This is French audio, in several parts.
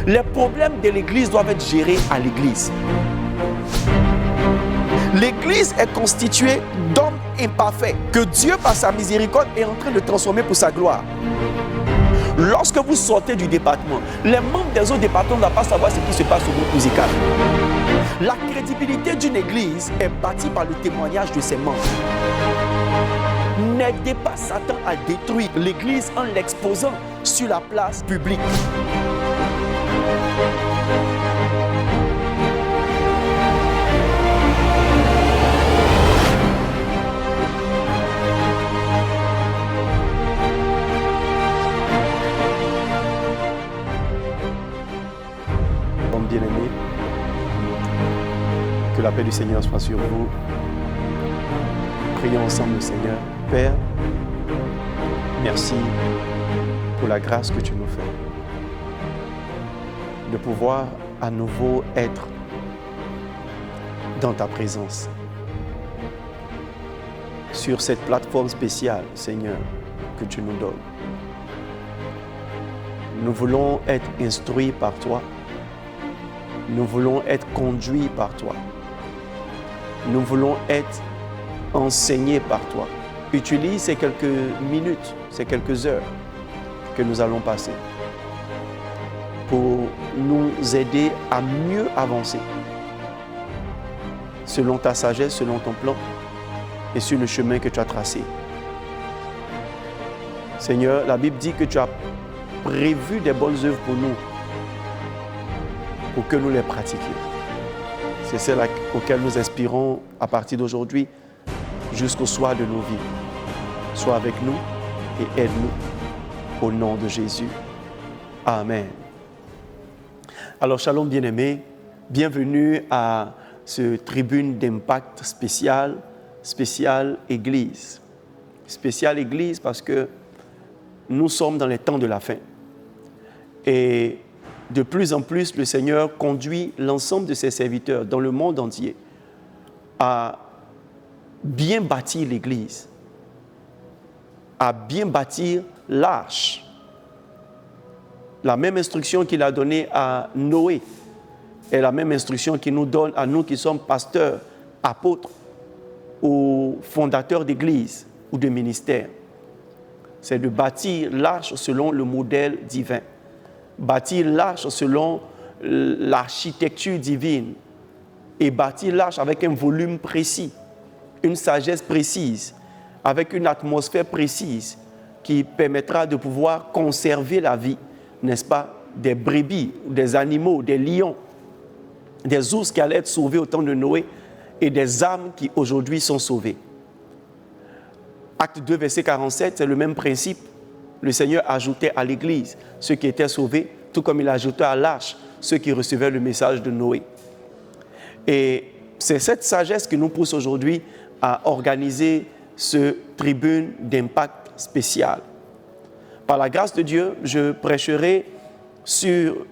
Les problèmes de l'Église doivent être gérés à l'Église. L'Église est constituée d'hommes imparfaits que Dieu, par sa miséricorde, est en train de transformer pour sa gloire. Lorsque vous sortez du département, les membres des autres départements ne doivent pas savoir ce qui se passe au groupe musical. La crédibilité d'une église est bâtie par le témoignage de ses membres. N'aidez pas Satan à détruire l'église en l'exposant sur la place publique. Bien-aimés, que la paix du Seigneur soit sur vous. Prions ensemble le Seigneur. Père, merci pour la grâce que tu nous fais de pouvoir à nouveau être dans ta présence sur cette plateforme spéciale, Seigneur, que tu nous donnes. Nous voulons être instruits par toi. Nous voulons être conduits par toi. Nous voulons être enseignés par toi. Utilise ces quelques minutes, ces quelques heures que nous allons passer pour nous aider à mieux avancer selon ta sagesse, selon ton plan et sur le chemin que tu as tracé. Seigneur, la Bible dit que tu as prévu des bonnes œuvres pour nous, pour que nous les pratiquions. C'est celle auquel nous aspirons à partir d'aujourd'hui jusqu'au soir de nos vies. Sois avec nous et aide-nous au nom de Jésus. Amen. Alors, shalom bien-aimés, bienvenue à ce tribune d'impact spécial Église. Spécial Église parce que nous sommes dans les temps de la fin. Et de plus en plus, le Seigneur conduit l'ensemble de ses serviteurs dans le monde entier à bien bâtir l'Église, à bien bâtir l'arche. La même instruction qu'il a donnée à Noé est la même instruction qu'il nous donne à nous qui sommes pasteurs, apôtres ou fondateurs d'Église ou de ministères. C'est de bâtir l'arche selon le modèle divin. Bâtir l'arche selon l'architecture divine et bâtir l'arche avec un volume précis, une sagesse précise, avec une atmosphère précise qui permettra de pouvoir conserver la vie, n'est-ce pas, des brebis, des animaux, des lions, des ours qui allaient être sauvés au temps de Noé et des âmes qui aujourd'hui sont sauvées. Acte 2, verset 47, c'est le même principe. Le Seigneur ajoutait à l'Église ceux qui étaient sauvés, tout comme il ajoutait à l'arche ceux qui recevaient le message de Noé. Et c'est cette sagesse qui nous pousse aujourd'hui à organiser ce tribune d'impact spécial. Par la grâce de Dieu, je prêcherai sur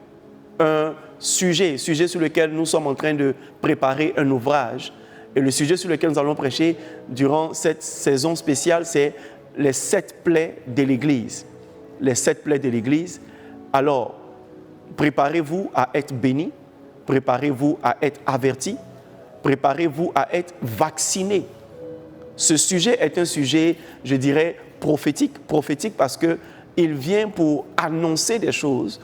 un sujet sur lequel nous sommes en train de préparer un ouvrage. Et le sujet sur lequel nous allons prêcher durant cette saison spéciale, c'est les 7 plaies de l'Église. Les 7 plaies de l'Église. Alors, préparez-vous à être bénis, préparez-vous à être avertis, préparez-vous à être vaccinés. Ce sujet est un sujet, je dirais, prophétique parce qu'il vient pour annoncer des choses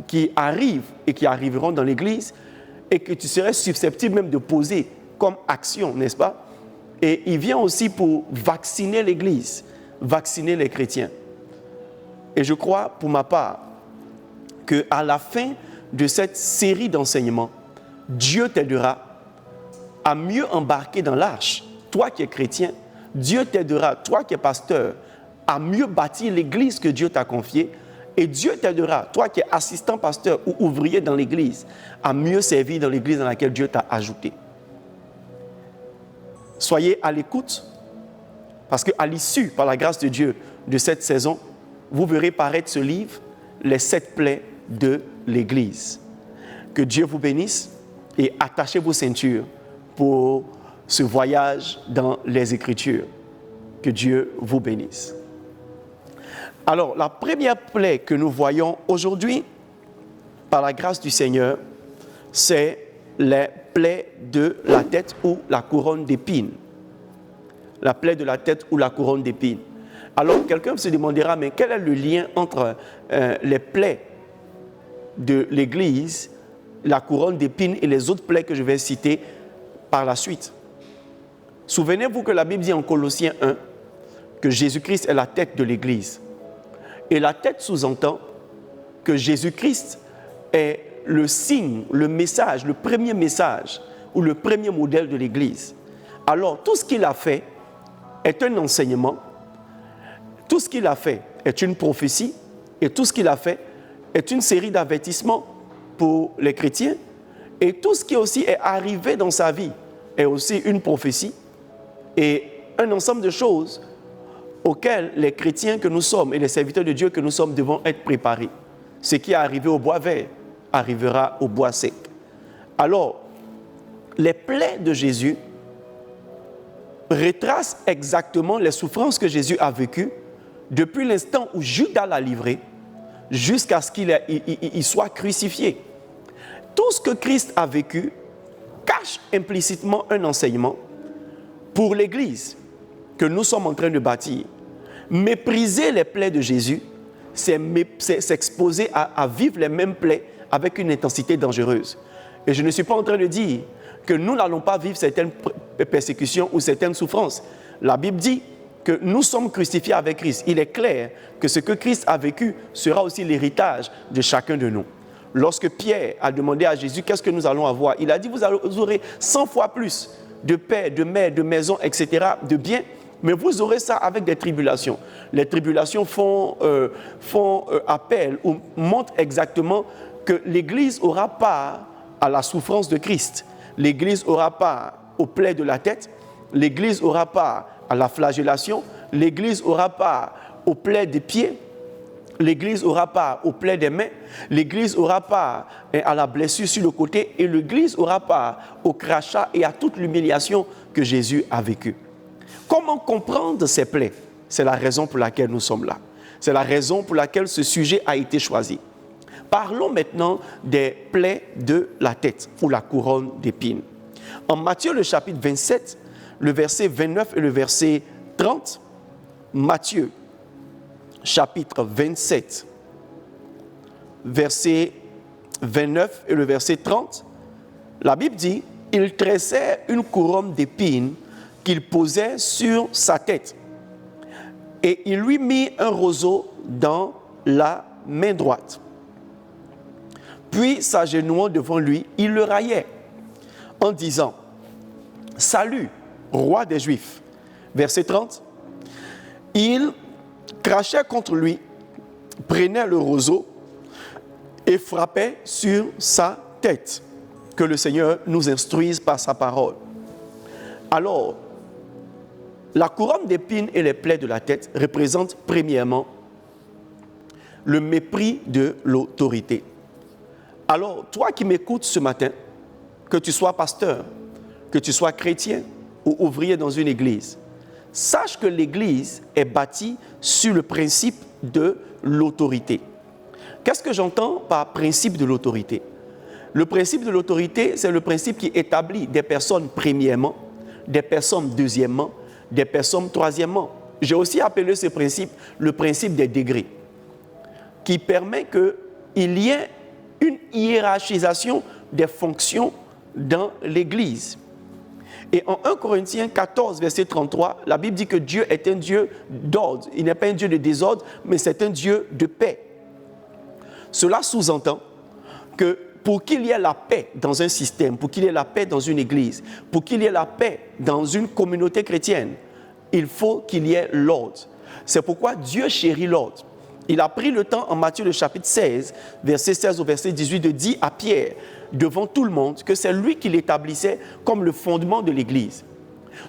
qui arrivent et qui arriveront dans l'Église et que tu serais susceptible même de poser comme action, n'est-ce pas? Et il vient aussi pour vacciner l'Église, vacciner les chrétiens. Et je crois, pour ma part, qu'à la fin de cette série d'enseignements, Dieu t'aidera à mieux embarquer dans l'arche. Toi qui es chrétien, Dieu t'aidera, toi qui es pasteur, à mieux bâtir l'Église que Dieu t'a confiée. Et Dieu t'aidera, toi qui es assistant pasteur ou ouvrier dans l'Église, à mieux servir dans l'Église dans laquelle Dieu t'a ajouté. Soyez à l'écoute, parce qu'à l'issue, par la grâce de Dieu, de cette saison, vous verrez paraître ce livre, Les 7 plaies de l'Église. Que Dieu vous bénisse et attachez vos ceintures pour ce voyage dans les Écritures. Que Dieu vous bénisse. Alors, la première plaie que nous voyons aujourd'hui, par la grâce du Seigneur, c'est les plaies de la tête ou la couronne d'épines. La plaie de la tête ou la couronne d'épines. Alors, quelqu'un se demandera, mais quel est le lien entre les plaies de l'Église, la couronne d'épines et les autres plaies que je vais citer par la suite? Souvenez-vous que la Bible dit en Colossiens 1 que Jésus-Christ est la tête de l'Église. Et la tête sous-entend que Jésus-Christ est le signe, le message, le premier message ou le premier modèle de l'Église. Alors, tout ce qu'il a fait est un enseignement, tout ce qu'il a fait est une prophétie et tout ce qu'il a fait est une série d'avertissements pour les chrétiens et tout ce qui aussi est arrivé dans sa vie est aussi une prophétie et un ensemble de choses auxquelles les chrétiens que nous sommes et les serviteurs de Dieu que nous sommes devons être préparés. Ce qui est arrivé au bois vert arrivera au bois sec. Alors, les plaies de Jésus retracent exactement les souffrances que Jésus a vécues depuis l'instant où Judas l'a livré jusqu'à ce qu'il soit crucifié. Tout ce que Christ a vécu cache implicitement un enseignement pour l'Église que nous sommes en train de bâtir. Mépriser les plaies de Jésus, c'est s'exposer à vivre les mêmes plaies avec une intensité dangereuse. Et je ne suis pas en train de dire que nous n'allons pas vivre certaines persécutions ou certaines souffrances. La Bible dit que nous sommes crucifiés avec Christ. Il est clair que ce que Christ a vécu sera aussi l'héritage de chacun de nous. Lorsque Pierre a demandé à Jésus qu'est-ce que nous allons avoir, il a dit vous aurez 100 fois plus de paix, de mers, de maisons, etc., de biens, mais vous aurez ça avec des tribulations. Les tribulations font appel ou montrent exactement que l'Église aura part à la souffrance de Christ. L'Église aura part aux plaies de la tête, l'Église aura part à la flagellation, l'Église aura part aux plaies des pieds, l'Église aura part aux plaies des mains, l'Église aura part à la blessure sur le côté et l'Église aura part au crachat et à toute l'humiliation que Jésus a vécue. Comment comprendre ces plaies? C'est la raison pour laquelle nous sommes là. C'est la raison pour laquelle ce sujet a été choisi. Parlons maintenant des plaies de la tête ou la couronne d'épines. En Matthieu, le chapitre 27, le verset 29 et le verset 30, Matthieu, chapitre 27, verset 29 et le verset 30, la Bible dit « Il tressait une couronne d'épines qu'il posait sur sa tête, et il lui mit un roseau dans la main droite. Puis, s'agenouillant devant lui, il le raillait en disant « Salut, roi des Juifs !» Verset 30, il crachait contre lui, prenait le roseau et frappait sur sa tête. Que le Seigneur nous instruise par sa parole. Alors, la couronne d'épines et les plaies de la tête représentent premièrement le mépris de l'autorité. Alors, toi qui m'écoutes ce matin, que tu sois pasteur, que tu sois chrétien ou ouvrier dans une église, sache que l'église est bâtie sur le principe de l'autorité. Qu'est-ce que j'entends par principe de l'autorité? Le principe de l'autorité, c'est le principe qui établit des personnes premièrement, des personnes deuxièmement, des personnes troisièmement. J'ai aussi appelé ce principe le principe des degrés, qui permet qu'il y ait une hiérarchisation des fonctions dans l'Église. Et en 1 Corinthiens 14, verset 33, la Bible dit que Dieu est un Dieu d'ordre. Il n'est pas un Dieu de désordre, mais c'est un Dieu de paix. Cela sous-entend que pour qu'il y ait la paix dans un système, pour qu'il y ait la paix dans une église, pour qu'il y ait la paix dans une communauté chrétienne, il faut qu'il y ait l'ordre. C'est pourquoi Dieu chérit l'ordre. Il a pris le temps en Matthieu le chapitre 16, verset 16 au verset 18, de dire à Pierre, devant tout le monde, que c'est lui qui l'établissait comme le fondement de l'Église.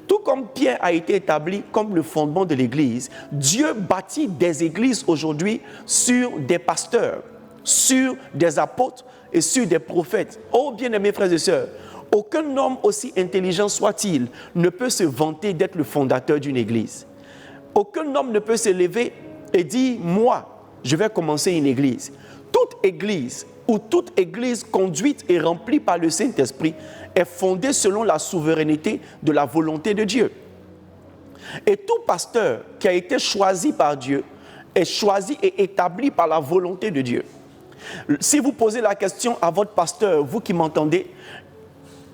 Tout comme Pierre a été établi comme le fondement de l'Église, Dieu bâtit des églises aujourd'hui sur des pasteurs, sur des apôtres et sur des prophètes. Oh bien-aimés frères et sœurs, aucun homme aussi intelligent soit-il ne peut se vanter d'être le fondateur d'une église. Aucun homme ne peut se lever et dit, moi, je vais commencer une église. Toute église ou toute église conduite et remplie par le Saint-Esprit est fondée selon la souveraineté de la volonté de Dieu. Et tout pasteur qui a été choisi par Dieu est choisi et établi par la volonté de Dieu. Si vous posez la question à votre pasteur, vous qui m'entendez,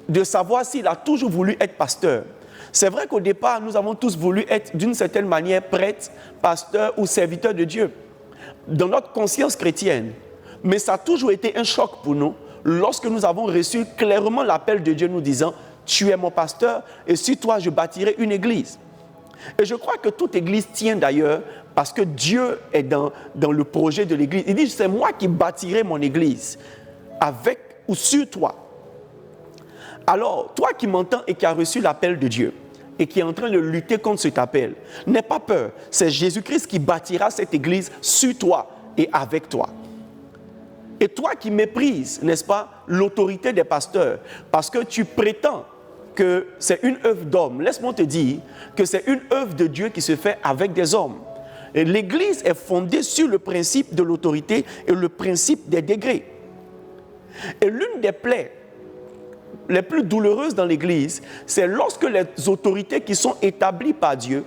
de savoir s'il a toujours voulu être pasteur, c'est vrai qu'au départ, nous avons tous voulu être d'une certaine manière prêtre, pasteur ou serviteur de Dieu dans notre conscience chrétienne. Mais ça a toujours été un choc pour nous lorsque nous avons reçu clairement l'appel de Dieu nous disant « Tu es mon pasteur et sur toi je bâtirai une église ». Et je crois que toute église tient d'ailleurs parce que Dieu est dans le projet de l'église. Il dit « C'est moi qui bâtirai mon église avec ou sur toi ». Alors, toi qui m'entends et qui as reçu l'appel de Dieu et qui est en train de lutter contre cet appel, n'aie pas peur. C'est Jésus-Christ qui bâtira cette église sur toi et avec toi. Et toi qui méprises, n'est-ce pas, l'autorité des pasteurs, parce que tu prétends que c'est une œuvre d'homme, laisse-moi te dire que c'est une œuvre de Dieu qui se fait avec des hommes. Et l'Église est fondée sur le principe de l'autorité et le principe des degrés. Et l'une des plaies les plus douloureuses dans l'Église, c'est lorsque les autorités qui sont établies par Dieu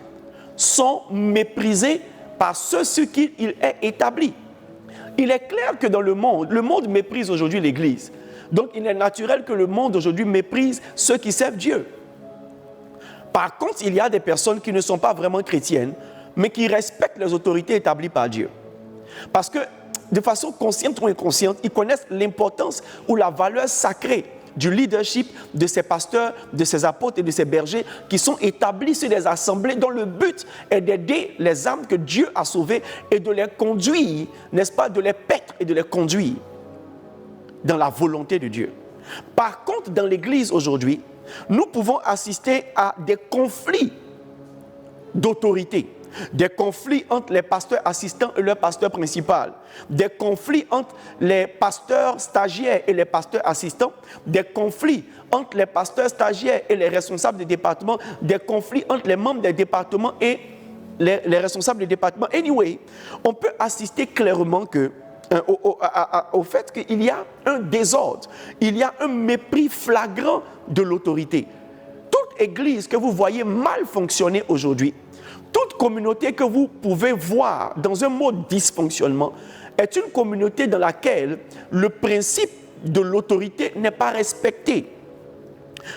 sont méprisées par ceux sur qui il est établi. Il est clair que dans le monde méprise aujourd'hui l'Église. Donc, il est naturel que le monde aujourd'hui méprise ceux qui servent Dieu. Par contre, il y a des personnes qui ne sont pas vraiment chrétiennes, mais qui respectent les autorités établies par Dieu. Parce que, de façon consciente ou inconsciente, ils connaissent l'importance ou la valeur sacrée du leadership de ces pasteurs, de ces apôtres et de ces bergers qui sont établis sur des assemblées dont le but est d'aider les âmes que Dieu a sauvées et de les conduire, n'est-ce pas, de les paître et de les conduire dans la volonté de Dieu. Par contre, dans l'Église aujourd'hui, nous pouvons assister à des conflits d'autorité, des conflits entre les pasteurs assistants et leur pasteur principal, des conflits entre les pasteurs stagiaires et les pasteurs assistants, des conflits entre les pasteurs stagiaires et les responsables des départements, des conflits entre les membres des départements et les responsables des départements. Anyway, on peut assister clairement au fait qu'il y a un désordre, il y a un mépris flagrant de l'autorité. Toute église que vous voyez mal fonctionner aujourd'hui, toute communauté que vous pouvez voir dans un mode dysfonctionnement est une communauté dans laquelle le principe de l'autorité n'est pas respecté.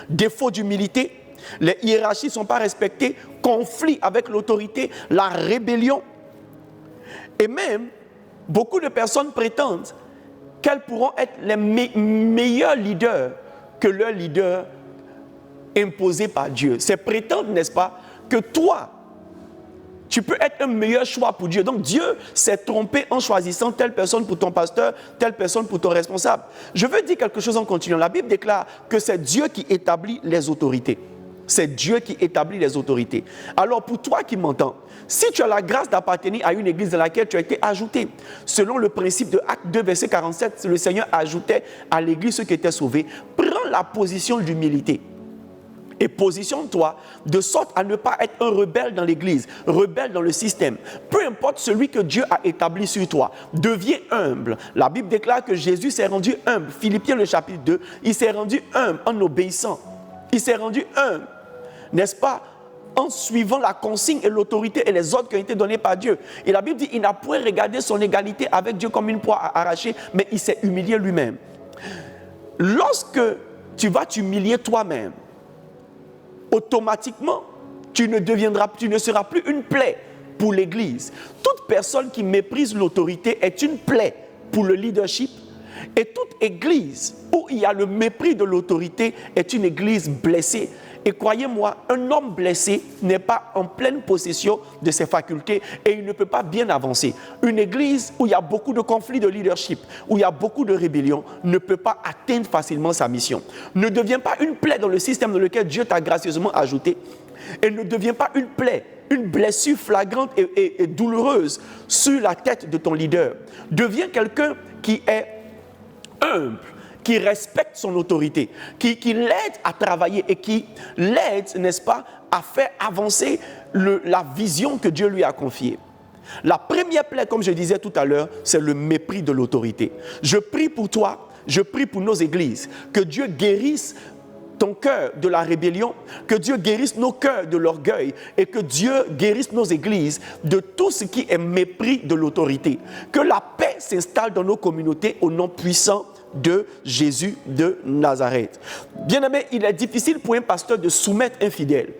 Défaut d'humilité, les hiérarchies ne sont pas respectées, conflit avec l'autorité, la rébellion. Et même, beaucoup de personnes prétendent qu'elles pourront être les meilleurs leaders que leurs leaders imposés par Dieu. C'est prétendre, n'est-ce pas, que toi, tu peux être un meilleur choix pour Dieu. Donc Dieu s'est trompé en choisissant telle personne pour ton pasteur, telle personne pour ton responsable. Je veux dire quelque chose en continuant. La Bible déclare que c'est Dieu qui établit les autorités. C'est Dieu qui établit les autorités. Alors pour toi qui m'entends, si tu as la grâce d'appartenir à une église dans laquelle tu as été ajouté, selon le principe de Acte 2, verset 47, le Seigneur ajoutait à l'église ceux qui étaient sauvés, prends la position d'humilité. Et positionne-toi de sorte à ne pas être un rebelle dans l'église, rebelle dans le système. Peu importe celui que Dieu a établi sur toi, deviens humble. La Bible déclare que Jésus s'est rendu humble. Philippiens le chapitre 2, il s'est rendu humble en obéissant. Il s'est rendu humble, n'est-ce pas, en suivant la consigne et l'autorité et les ordres qui ont été donnés par Dieu. Et la Bible dit, il n'a point regardé son égalité avec Dieu comme une proie à arracher, mais il s'est humilié lui-même. Lorsque tu vas t'humilier toi-même, automatiquement, tu ne seras plus une plaie pour l'Église. Toute personne qui méprise l'autorité est une plaie pour le leadership. Et toute Église où il y a le mépris de l'autorité est une Église blessée. Et croyez-moi, un homme blessé n'est pas en pleine possession de ses facultés et il ne peut pas bien avancer. Une église où il y a beaucoup de conflits de leadership, où il y a beaucoup de rébellion, ne peut pas atteindre facilement sa mission. Ne deviens pas une plaie dans le système dans lequel Dieu t'a gracieusement ajouté. Et ne deviens pas une plaie, une blessure flagrante et douloureuse sur la tête de ton leader. Deviens quelqu'un qui est humble, qui respecte son autorité, qui l'aide à travailler et qui l'aide, n'est-ce pas, à faire avancer la vision que Dieu lui a confiée. La première plaie, comme je disais tout à l'heure, c'est le mépris de l'autorité. Je prie pour toi, je prie pour nos églises, que Dieu guérisse ton cœur de la rébellion, que Dieu guérisse nos cœurs de l'orgueil et que Dieu guérisse nos églises de tout ce qui est mépris de l'autorité. Que la paix s'installe dans nos communautés au nom puissant de Jésus de Nazareth. Bien-aimé, il est difficile pour un pasteur de soumettre un fidèle.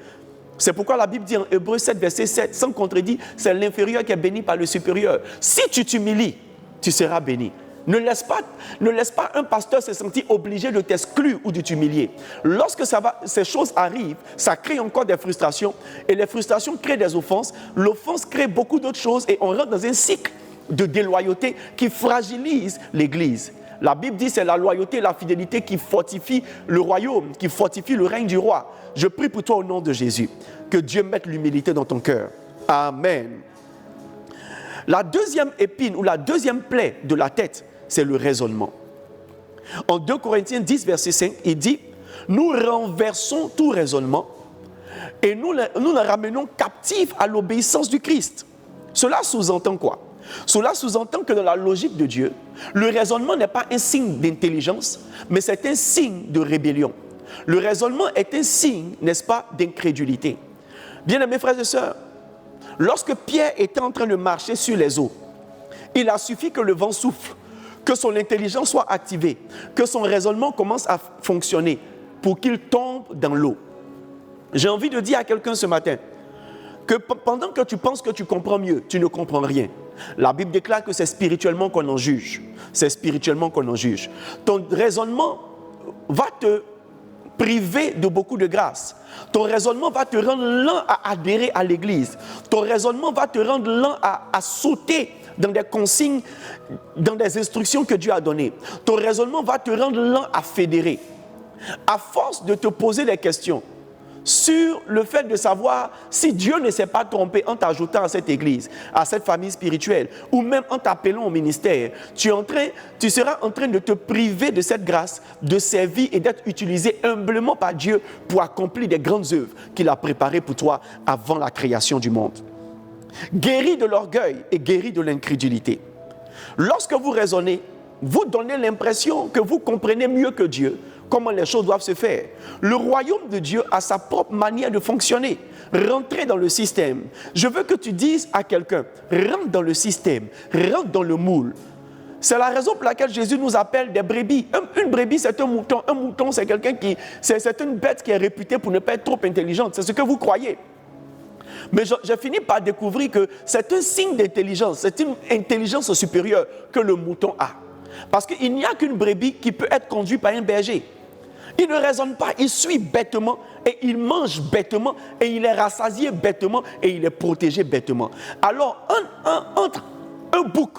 C'est pourquoi la Bible dit en Hébreux 7, verset 7, sans contredit, c'est l'inférieur qui est béni par le supérieur. Si tu t'humilies, tu seras béni. Ne laisse pas un pasteur se sentir obligé de t'exclure ou de t'humilier. Lorsque ces choses arrivent, ça crée encore des frustrations. Et les frustrations créent des offenses. L'offense crée beaucoup d'autres choses et on rentre dans un cycle de déloyauté qui fragilise l'Église. La Bible dit que c'est la loyauté et la fidélité qui fortifient le royaume, qui fortifient le règne du roi. Je prie pour toi au nom de Jésus. Que Dieu mette l'humilité dans ton cœur. Amen. La deuxième épine ou la deuxième plaie de la tête, c'est le raisonnement. En 2 Corinthiens 10, verset 5, il dit « Nous renversons tout raisonnement et nous le ramenons captif à l'obéissance du Christ. » Cela sous-entend quoi? Cela sous-entend que dans la logique de Dieu, le raisonnement n'est pas un signe d'intelligence, mais c'est un signe de rébellion. Le raisonnement est un signe, n'est-ce pas, d'incrédulité. Bien-aimés frères et sœurs, lorsque Pierre était en train de marcher sur les eaux, il a suffi que le vent souffle, que son intelligence soit activée, que son raisonnement commence à fonctionner pour qu'il tombe dans l'eau. J'ai envie de dire à quelqu'un ce matin que pendant que tu penses que tu comprends mieux, tu ne comprends rien. La Bible déclare que c'est spirituellement qu'on en juge. C'est spirituellement qu'on en juge. Ton raisonnement va te priver de beaucoup de grâce. Ton raisonnement va te rendre lent à adhérer à l'Église. Ton raisonnement va te rendre lent à sauter dans des consignes, dans des instructions que Dieu a données. Ton raisonnement va te rendre lent à fédérer. À force de te poser des questions sur le fait de savoir si Dieu ne s'est pas trompé en t'ajoutant à cette église, à cette famille spirituelle, ou même en t'appelant au ministère, tu seras en train de te priver de cette grâce, de servir et d'être utilisé humblement par Dieu pour accomplir des grandes œuvres qu'il a préparées pour toi avant la création du monde. Guéri de l'orgueil et guéri de l'incrédulité. Lorsque vous raisonnez, vous donnez l'impression que vous comprenez mieux que Dieu comment les choses doivent se faire. Le royaume de Dieu a sa propre manière de fonctionner. Rentrez dans le système. Je veux que tu dises à quelqu'un, rentre dans le système, rentre dans le moule. C'est la raison pour laquelle Jésus nous appelle des brebis. Une brebis, c'est un mouton. Un mouton, c'est c'est une bête qui est réputée pour ne pas être trop intelligente. C'est ce que vous croyez. Mais j'ai fini par découvrir que c'est un signe d'intelligence, c'est une intelligence supérieure que le mouton a. Parce qu'il n'y a qu'une brebis qui peut être conduite par un berger. Il ne raisonne pas, il suit bêtement et il mange bêtement et il est rassasié bêtement et il est protégé bêtement. Alors, entre un bouc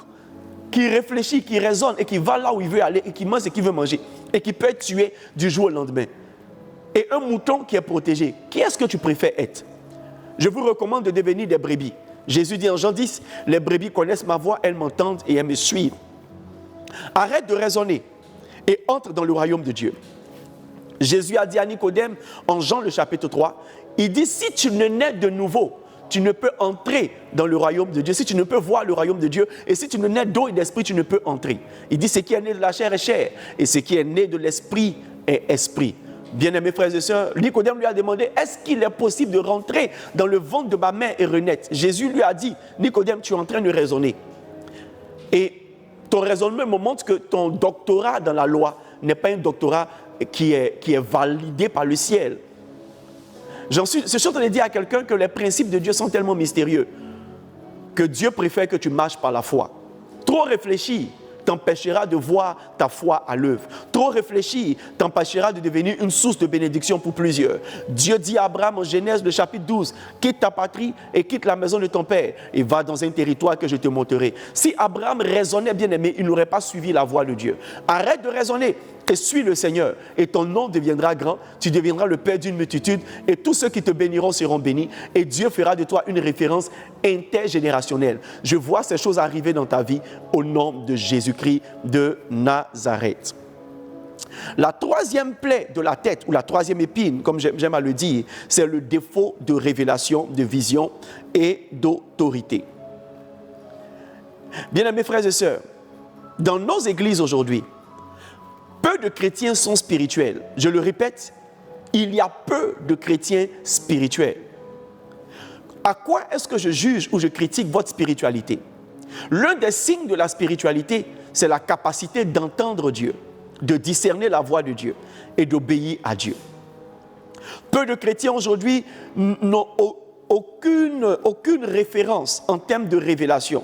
qui réfléchit, qui raisonne et qui va là où il veut aller et qui mange ce qu'il veut manger et qui peut être tué du jour au lendemain, et un mouton qui est protégé, qui est-ce que tu préfères être? Je vous recommande de devenir des brebis. Jésus dit en Jean 10, les brebis connaissent ma voix, elles m'entendent et elles me suivent. Arrête de raisonner et entre dans le royaume de Dieu. Jésus a dit à Nicodème en Jean le chapitre 3, il dit si tu ne nais de nouveau, tu ne peux entrer dans le royaume de Dieu. Si tu ne peux voir le royaume de Dieu et si tu ne nais d'eau et d'esprit, tu ne peux entrer. Il dit ce qui est né de la chair est chair et ce qui est né de l'esprit est esprit. Bien-aimés frères et sœurs, Nicodème lui a demandé, est-ce qu'il est possible de rentrer dans le ventre de ma mère et renaître? Jésus lui a dit, Nicodème, tu es en train de raisonner. Et ton raisonnement me montre que ton doctorat dans la loi n'est pas un doctorat qui est validé par le ciel. Je suis en train de dire à quelqu'un que les principes de Dieu sont tellement mystérieux que Dieu préfère que tu marches par la foi. Trop réfléchir t'empêchera de voir ta foi à l'œuvre. Trop réfléchir t'empêchera de devenir une source de bénédiction pour plusieurs. Dieu dit à Abraham en Genèse, le chapitre 12, quitte ta patrie et quitte la maison de ton père et va dans un territoire que je te montrerai. Si Abraham raisonnait bien aimé, il n'aurait pas suivi la voie de Dieu. Arrête de raisonner et suis le Seigneur et ton nom deviendra grand, tu deviendras le père d'une multitude et tous ceux qui te béniront seront bénis et Dieu fera de toi une référence intergénérationnelle. Je vois ces choses arriver dans ta vie au nom de Jésus-Christ de Nazareth. La troisième plaie de la tête ou la troisième épine, comme j'aime à le dire, c'est le défaut de révélation, de vision et d'autorité. Bien-aimés frères et sœurs, dans nos églises aujourd'hui, peu de chrétiens sont spirituels. Je le répète, il y a peu de chrétiens spirituels. À quoi est-ce que je juge ou je critique votre spiritualité? L'un des signes de la spiritualité, c'est la capacité d'entendre Dieu, de discerner la voix de Dieu et d'obéir à Dieu. Peu de chrétiens aujourd'hui n'ont aucune référence en termes de révélation,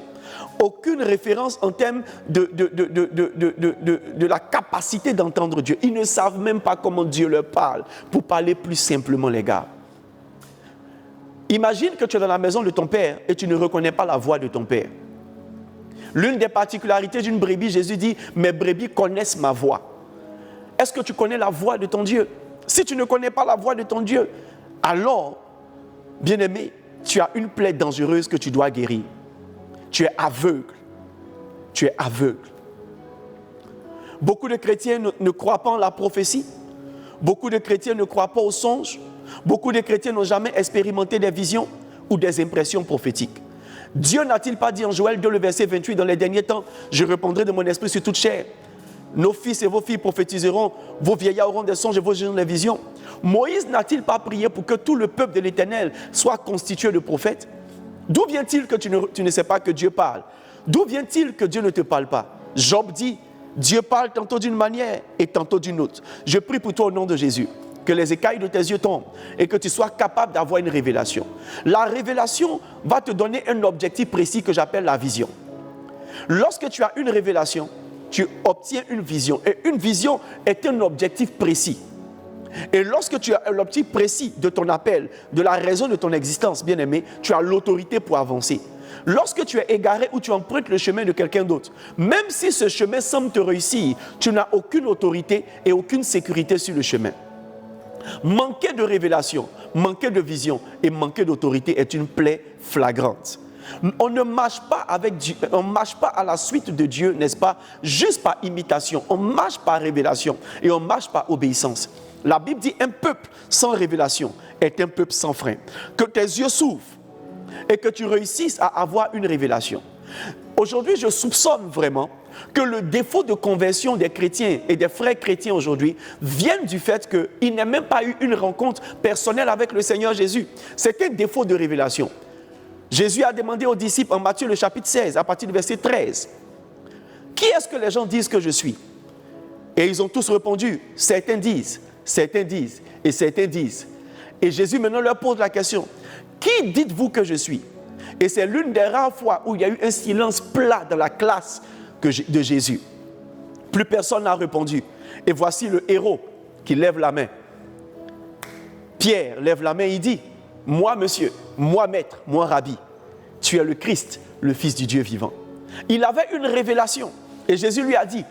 aucune référence en termes de la capacité d'entendre Dieu. Ils ne savent même pas comment Dieu leur parle, pour parler plus simplement, les gars. Imagine que tu es dans la maison de ton père et tu ne reconnais pas la voix de ton père. L'une des particularités d'une brebis, Jésus dit, mes brebis connaissent ma voix. Est-ce que tu connais la voix de ton Dieu? Si tu ne connais pas la voix de ton Dieu, alors, bien-aimé, tu as une plaie dangereuse que tu dois guérir. Tu es aveugle. Tu es aveugle. Beaucoup de chrétiens ne croient pas en la prophétie. Beaucoup de chrétiens ne croient pas aux songes. Beaucoup de chrétiens n'ont jamais expérimenté des visions ou des impressions prophétiques. Dieu n'a-t-il pas dit en Joël 2, le verset 28, dans les derniers temps, je répondrai de mon esprit sur toute chair. Nos fils et vos filles prophétiseront, vos vieillards auront des songes et vos jeunes des visions. Moïse n'a-t-il pas prié pour que tout le peuple de l'Éternel soit constitué de prophètes? D'où vient-il que tu ne sais pas que Dieu parle? D'où vient-il que Dieu ne te parle pas? Job dit, Dieu parle tantôt d'une manière et tantôt d'une autre. Je prie pour toi au nom de Jésus, que les écailles de tes yeux tombent et que tu sois capable d'avoir une révélation. La révélation va te donner un objectif précis que j'appelle la vision. Lorsque tu as une révélation, tu obtiens une vision. Et une vision est un objectif précis. Et lorsque tu as l'objectif précis de ton appel, de la raison de ton existence, bien-aimé, tu as l'autorité pour avancer. Lorsque tu es égaré ou tu empruntes le chemin de quelqu'un d'autre, même si ce chemin semble te réussir, tu n'as aucune autorité et aucune sécurité sur le chemin. Manquer de révélation, manquer de vision et manquer d'autorité est une plaie flagrante. On ne marche pas avec Dieu, on ne marche pas à la suite de Dieu, n'est-ce pas? Juste par imitation, on marche par révélation et on marche par obéissance. La Bible dit un peuple sans révélation est un peuple sans frein. Que tes yeux s'ouvrent et que tu réussisses à avoir une révélation. Aujourd'hui, je soupçonne vraiment que le défaut de conversion des chrétiens et des frères chrétiens aujourd'hui vient du fait qu'ils n'aient même pas eu une rencontre personnelle avec le Seigneur Jésus. C'est un défaut de révélation. Jésus a demandé aux disciples en Matthieu le chapitre 16, à partir du verset 13, « Qui est-ce que les gens disent que je suis ?» Et ils ont tous répondu, « Certains disent, certains disent, et certains disent. » Et Jésus maintenant leur pose la question, « Qui dites-vous que je suis ?» Et c'est l'une des rares fois où il y a eu un silence plat dans la classe de Jésus. Plus personne n'a répondu. Et voici le héros qui lève la main. Pierre lève la main et il dit, « Moi, monsieur, moi, maître, moi, rabbi, tu es le Christ, le Fils du Dieu vivant. » Il avait une révélation. Et Jésus lui a dit,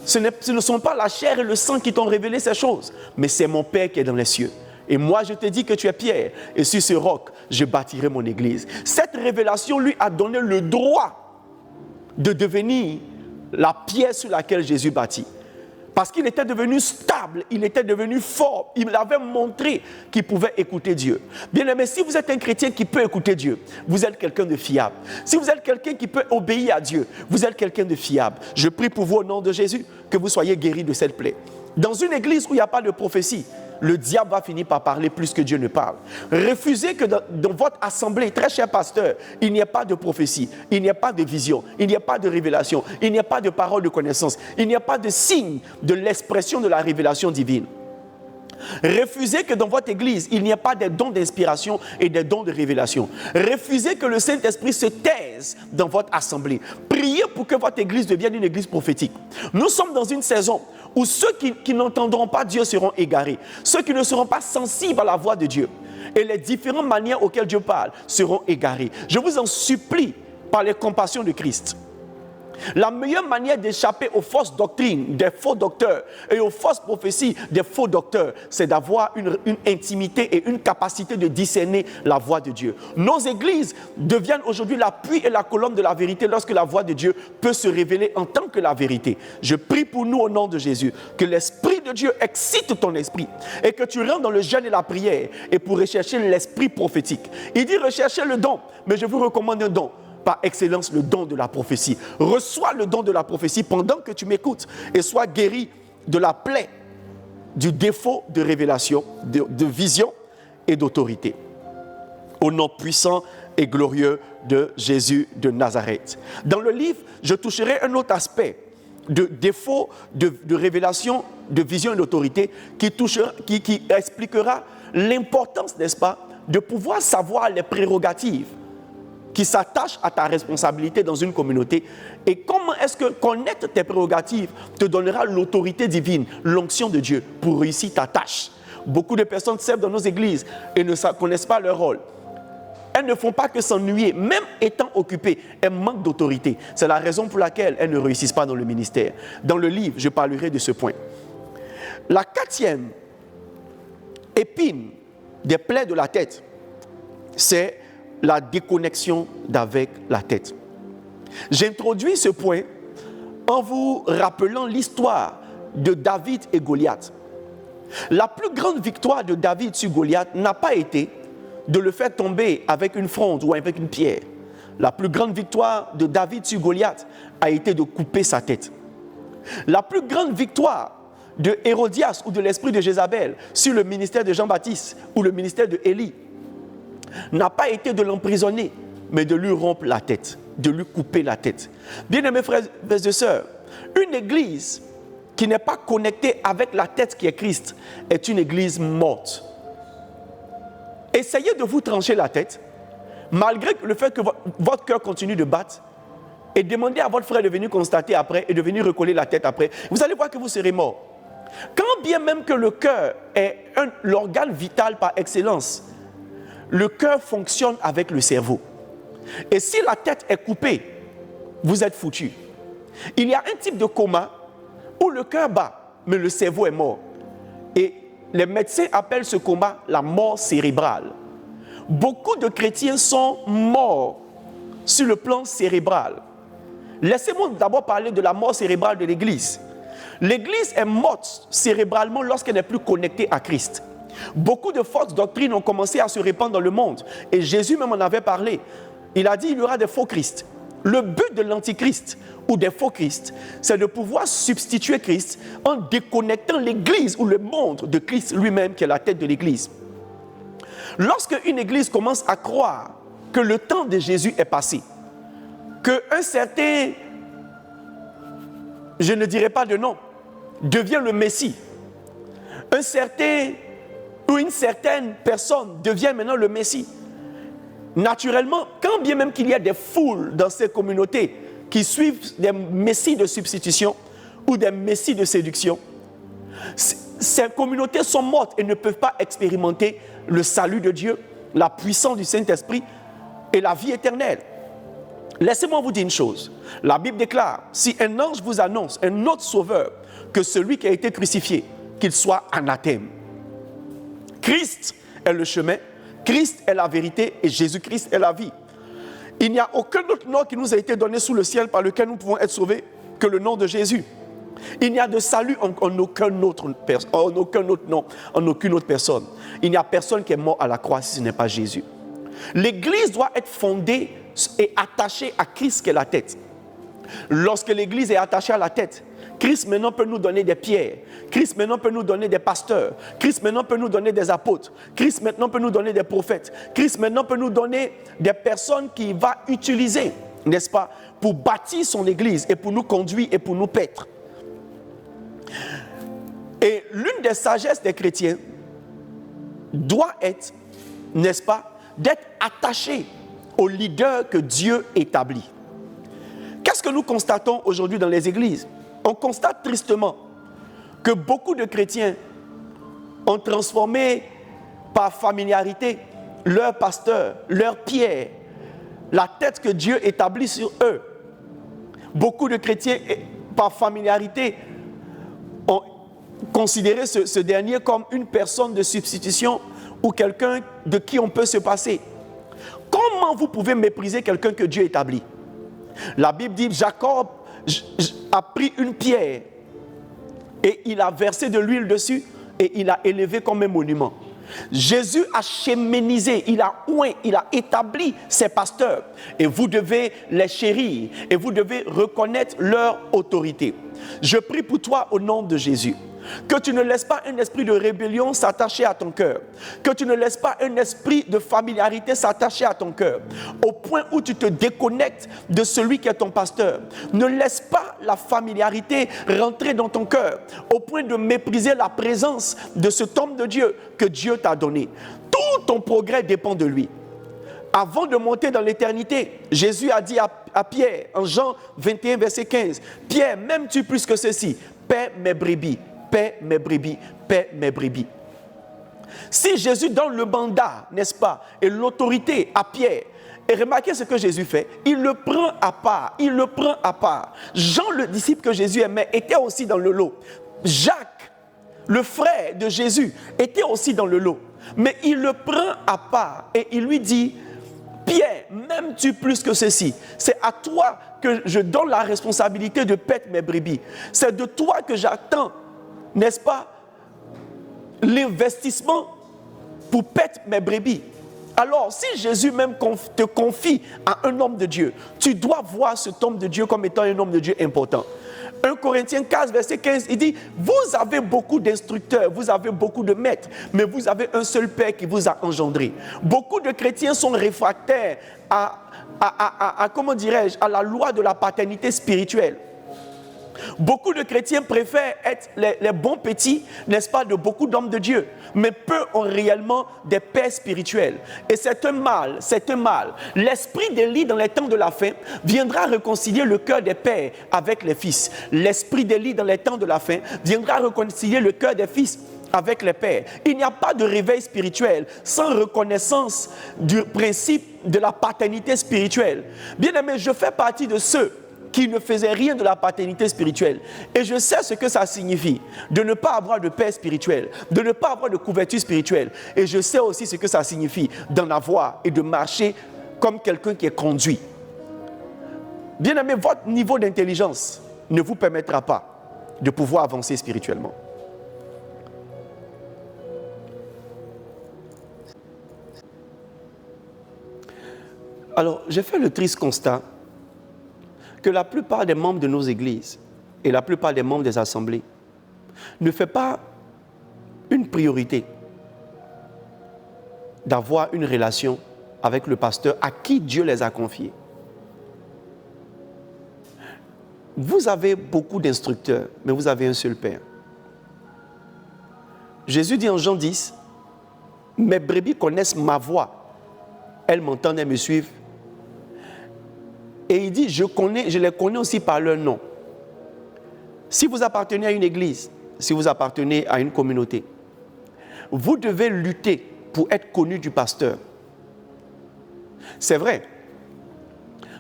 ce ne sont pas la chair et le sang qui t'ont révélé ces choses, mais c'est mon Père qui est dans les cieux. Et moi, je te dis que tu es Pierre, et sur ce roc, je bâtirai mon église. Cette révélation lui a donné le droit de devenir la pierre sur laquelle Jésus bâtit. Parce qu'il était devenu stable, il était devenu fort, il avait montré qu'il pouvait écouter Dieu. Bien-aimé, si vous êtes un chrétien qui peut écouter Dieu, vous êtes quelqu'un de fiable. Si vous êtes quelqu'un qui peut obéir à Dieu, vous êtes quelqu'un de fiable. Je prie pour vous au nom de Jésus que vous soyez guéris de cette plaie. Dans une église où il n'y a pas de prophétie, le diable va finir par parler plus que Dieu ne parle. Refusez que dans votre assemblée, très cher pasteur, il n'y ait pas de prophétie, il n'y ait pas de vision, il n'y ait pas de révélation, il n'y ait pas de parole de connaissance, il n'y ait pas de signe de l'expression de la révélation divine. Refusez que dans votre église, il n'y ait pas des dons d'inspiration et des dons de révélation. Refusez que le Saint-Esprit se taise dans votre assemblée. Priez pour que votre église devienne une église prophétique. Nous sommes dans une saison où ceux qui n'entendront pas Dieu seront égarés. Ceux qui ne seront pas sensibles à la voix de Dieu et les différentes manières auxquelles Dieu parle seront égarés. Je vous en supplie par les compassions de Christ. La meilleure manière d'échapper aux fausses doctrines des faux docteurs et aux fausses prophéties des faux docteurs, c'est d'avoir une intimité et une capacité de discerner la voix de Dieu. Nos églises deviennent aujourd'hui l'appui et la colonne de la vérité lorsque la voix de Dieu peut se révéler en tant que la vérité. Je prie pour nous au nom de Jésus, que l'Esprit de Dieu excite ton esprit et que tu rentres dans le jeûne et la prière et pour rechercher l'esprit prophétique. Il dit recherchez le don, mais je vous recommande un don. par excellence le don de la prophétie. Reçois le don de la prophétie pendant que tu m'écoutes et sois guéri de la plaie, du défaut de révélation, de vision et d'autorité. Au nom puissant et glorieux de Jésus de Nazareth. Dans le livre, je toucherai un autre aspect de défaut de révélation, de vision et d'autorité qui expliquera l'importance, n'est-ce pas, de pouvoir savoir les prérogatives qui s'attachent à ta responsabilité dans une communauté et comment est-ce que connaître tes prérogatives te donnera l'autorité divine, l'onction de Dieu pour réussir ta tâche. Beaucoup de personnes servent dans nos églises et ne connaissent pas leur rôle. Elles ne font pas que s'ennuyer, même étant occupées, elles manquent d'autorité. C'est la raison pour laquelle elles ne réussissent pas dans le ministère. Dans le livre, je parlerai de ce point. La 4e épine des plaies de la tête, c'est la déconnexion d'avec la tête. J'introduis ce point en vous rappelant l'histoire de David et Goliath. La plus grande victoire de David sur Goliath n'a pas été de le faire tomber avec une fronde ou avec une pierre. La plus grande victoire de David sur Goliath a été de couper sa tête. La plus grande victoire de Hérodias ou de l'esprit de Jézabel sur le ministère de Jean-Baptiste ou le ministère de Élie n'a pas été de l'emprisonner, mais de lui rompre la tête, de lui couper la tête. Bien-aimés frères et sœurs, une église qui n'est pas connectée avec la tête qui est Christ est une église morte. Essayez de vous trancher la tête, malgré le fait que votre cœur continue de battre, et demandez à votre frère de venir constater après et de venir recoller la tête après. Vous allez voir que vous serez mort. Quand bien même que le cœur est l'organe vital par excellence, le cœur fonctionne avec le cerveau. Et si la tête est coupée, vous êtes foutu. Il y a un type de coma où le cœur bat, mais le cerveau est mort. Et les médecins appellent ce coma la mort cérébrale. Beaucoup de chrétiens sont morts sur le plan cérébral. Laissez-moi d'abord parler de la mort cérébrale de l'Église. L'Église est morte cérébralement lorsqu'elle n'est plus connectée à Christ. Beaucoup de fausses doctrines ont commencé à se répandre dans le monde. Et Jésus même en avait parlé. Il a dit qu'il y aura des faux Christ. Le but de l'antichrist ou des faux Christ, c'est de pouvoir substituer Christ en déconnectant l'Église ou le monde de Christ lui-même qui est la tête de l'Église. Lorsque une Église commence à croire que le temps de Jésus est passé, qu'un certain, je ne dirai pas de nom, devient le Messie, un certain ou une certaine personne devient maintenant le Messie, naturellement, quand bien même qu'il y a des foules dans ces communautés qui suivent des messies de substitution ou des messies de séduction, ces communautés sont mortes et ne peuvent pas expérimenter le salut de Dieu, la puissance du Saint-Esprit et la vie éternelle. Laissez-moi vous dire une chose. La Bible déclare, si un ange vous annonce un autre sauveur que celui qui a été crucifié, qu'il soit anathème. Christ est le chemin, Christ est la vérité et Jésus-Christ est la vie. Il n'y a aucun autre nom qui nous a été donné sous le ciel par lequel nous pouvons être sauvés que le nom de Jésus. Il n'y a de salut en aucun autre nom, en aucune autre personne. Il n'y a personne qui est mort à la croix si ce n'est pas Jésus. L'Église doit être fondée et attachée à Christ qui est la tête. Lorsque l'Église est attachée à la tête, Christ maintenant peut nous donner des pierres. Christ maintenant peut nous donner des pasteurs. Christ maintenant peut nous donner des apôtres. Christ maintenant peut nous donner des prophètes. Christ maintenant peut nous donner des personnes qu'il va utiliser, n'est-ce pas, pour bâtir son Église et pour nous conduire et pour nous paître. Et l'une des sagesses des chrétiens doit être, n'est-ce pas, d'être attaché au leader que Dieu établit. Qu'est-ce que nous constatons aujourd'hui dans les églises? On constate tristement que beaucoup de chrétiens ont transformé par familiarité leur pasteur, leur pierre, la tête que Dieu établit sur eux. Beaucoup de chrétiens, par familiarité, ont considéré ce dernier comme une personne de substitution ou quelqu'un de qui on peut se passer. Comment vous pouvez mépriser quelqu'un que Dieu établit? La Bible dit, Jacob a pris une pierre et il a versé de l'huile dessus et il a élevé comme un monument. Jésus a chéménisé, il a oint, il a établi ses pasteurs. Et vous devez les chérir et vous devez reconnaître leur autorité. Je prie pour toi au nom de Jésus. Que tu ne laisses pas un esprit de rébellion s'attacher à ton cœur. Que tu ne laisses pas un esprit de familiarité s'attacher à ton cœur. Au point où tu te déconnectes de celui qui est ton pasteur. Ne laisse pas la familiarité rentrer dans ton cœur. Au point de mépriser la présence de cet homme de Dieu que Dieu t'a donné. Tout ton progrès dépend de lui. Avant de monter dans l'éternité, Jésus a dit à Pierre, en Jean 21, verset 15, « Pierre, m'aimes-tu plus que ceci? Paie mes brebis. Paie mes brebis, paie mes brebis. » Si Jésus donne le mandat, n'est-ce pas, et l'autorité à Pierre, et remarquez ce que Jésus fait, il le prend à part, il le prend à part. Jean, le disciple que Jésus aimait, était aussi dans le lot. Jacques, le frère de Jésus, était aussi dans le lot. Mais il le prend à part et il lui dit, « Pierre, m'aimes-tu plus que ceci? C'est à toi que je donne la responsabilité de paître mes brebis. C'est de toi que j'attends, n'est-ce pas, l'investissement pour paître mes brebis. » Alors, si Jésus même te confie à un homme de Dieu, tu dois voir cet homme de Dieu comme étant un homme de Dieu important. 1 Corinthiens 15, verset 15, il dit, « Vous avez beaucoup d'instructeurs, vous avez beaucoup de maîtres, mais vous avez un seul Père qui vous a engendré. » Beaucoup de chrétiens sont réfractaires comment dirais-je, à la loi de la paternité spirituelle. Beaucoup de chrétiens préfèrent être les bons petits, n'est-ce pas, de beaucoup d'hommes de Dieu. Mais peu ont réellement des pères spirituels. Et c'est un mal, c'est un mal. L'esprit d'Élie dans les temps de la fin viendra réconcilier le cœur des pères avec les fils. L'esprit d'Élie dans les temps de la fin viendra réconcilier le cœur des fils avec les pères. Il n'y a pas de réveil spirituel sans reconnaissance du principe de la paternité spirituelle. Bien aimé, je fais partie de ceux qui ne faisaient rien de la paternité spirituelle. Et je sais ce que ça signifie, de ne pas avoir de père spirituel, de ne pas avoir de couverture spirituelle. Et je sais aussi ce que ça signifie d'en avoir et de marcher comme quelqu'un qui est conduit. Bien aimé, votre niveau d'intelligence ne vous permettra pas de pouvoir avancer spirituellement. Alors, j'ai fait le triste constat que la plupart des membres de nos églises et la plupart des membres des assemblées ne font pas une priorité d'avoir une relation avec le pasteur à qui Dieu les a confiés. Vous avez beaucoup d'instructeurs, mais vous avez un seul Père. Jésus dit en Jean 10, « Mes brebis connaissent ma voix. Elles m'entendent et me suivent. » Et il dit, je les connais aussi par leur nom. Si vous appartenez à une église, si vous appartenez à une communauté, vous devez lutter pour être connu du pasteur. C'est vrai.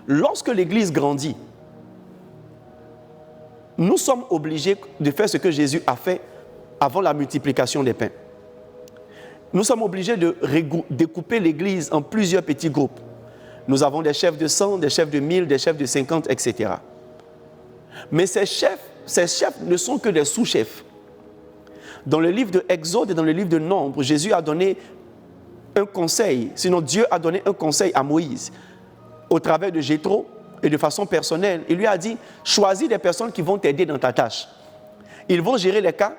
Lorsque l'église grandit, nous sommes obligés de faire ce que Jésus a fait avant la multiplication des pains. Nous sommes obligés de découper l'église en plusieurs petits groupes. Nous avons des chefs de 100, des chefs de 1000, des chefs de 50, etc. Mais ces chefs ne sont que des sous-chefs. Dans le livre de Exode et dans le livre de Nombre, Jésus a donné un conseil, sinon Dieu a donné un conseil à Moïse au travers de Jéthro et de façon personnelle. Il lui a dit, choisis des personnes qui vont t'aider dans ta tâche. Ils vont gérer les cas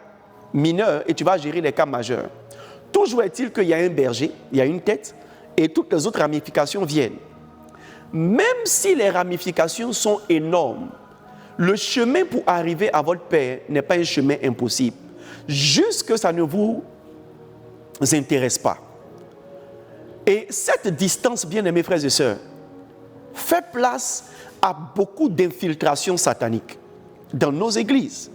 mineurs et tu vas gérer les cas majeurs. Toujours est-il qu'il y a un berger, il y a une tête et toutes les autres ramifications viennent. Même si les ramifications sont énormes, le chemin pour arriver à votre Père n'est pas un chemin impossible. Juste que ça ne vous intéresse pas. Et cette distance, bien aimés frères et sœurs, fait place à beaucoup d'infiltrations sataniques dans nos églises.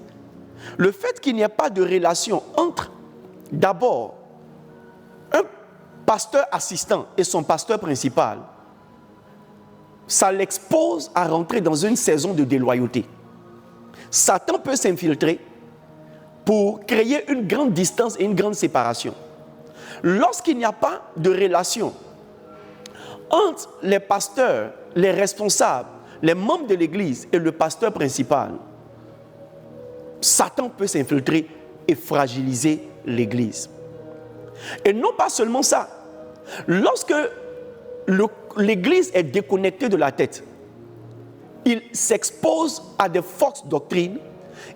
Le fait qu'il n'y ait pas de relation entre, d'abord, un pasteur assistant et son pasteur principal, ça l'expose à rentrer dans une saison de déloyauté. Satan peut s'infiltrer pour créer une grande distance et une grande séparation. Lorsqu'il n'y a pas de relation entre les pasteurs, les responsables, les membres de l'église et le pasteur principal, Satan peut s'infiltrer et fragiliser l'église. Et non pas seulement ça. Lorsque l'Église est déconnectée de la tête, il s'expose à de fausses doctrines,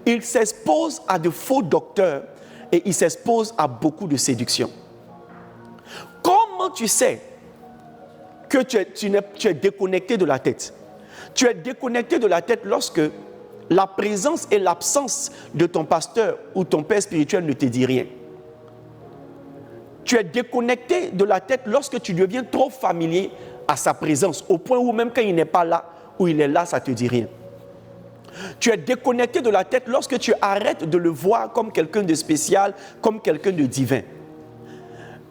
il s'expose à de faux docteurs et il s'expose à beaucoup de séduction. Comment tu sais que tu es déconnecté de la tête? Tu es déconnecté de la tête lorsque la présence et l'absence de ton pasteur ou ton père spirituel ne te dit rien. Tu es déconnecté de la tête lorsque tu deviens trop familier à sa présence, au point où même quand il n'est pas là, ou il est là, ça ne te dit rien. Tu es déconnecté de la tête lorsque tu arrêtes de le voir comme quelqu'un de spécial, comme quelqu'un de divin.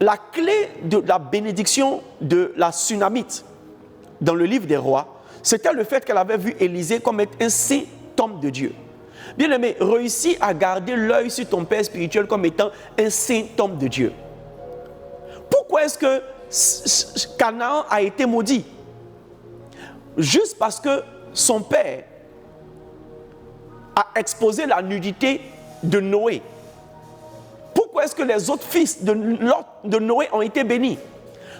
La clé de la bénédiction de la Sunamite dans le livre des rois, c'était le fait qu'elle avait vu Élisée comme être un saint homme de Dieu. Bien-aimé, réussis à garder l'œil sur ton père spirituel comme étant un saint homme de Dieu. Pourquoi est-ce que Canaan a été maudit? Juste parce que son père a exposé la nudité de Noé. Pourquoi est-ce que les autres fils de Noé ont été bénis?